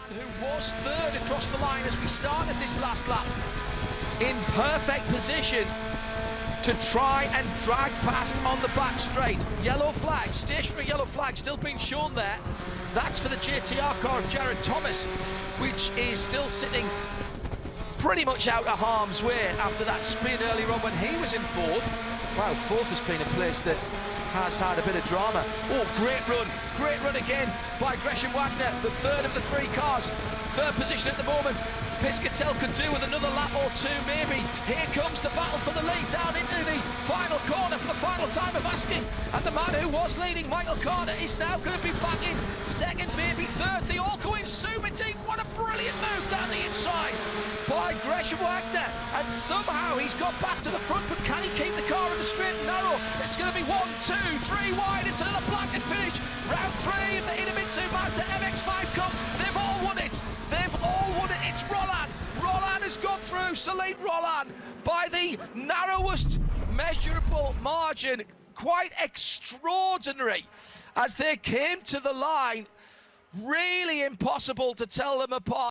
who was third across the line as we started this last lap, in perfect position to try and drag past on the back straight. Yellow flag, stationary yellow flag still being shown there. That's for the JTR car of Jared Thomas, which is still sitting pretty much out of harm's way after that spin earlier on when he was in fourth. Wow, fourth has been a place that has had a bit of drama. Oh, great run again by Gresham Wagner, the third of the three cars. Third position at the moment. Piscatel could do with another lap or two, maybe. Here comes the battle for the lead down into the final corner for the final time of asking. And the man who was leading, Michael Carter, is now going to be back in second, maybe third. They all go in Sumiting. What a brilliant move down the inside by Gresham Wagner. And somehow he's got back to the front, but can he keep the car in the straight and narrow? It's going to be 1, 2, 3 wide into the blackened finish. Round 3 of the IMSA Mazda MX-5 Cup. They've all won it. They've all won it. It's Rollan. Rollan has gone through. Selin Rollan by the narrowest measurable margin. Quite extraordinary as they came to the line. Really impossible to tell them apart.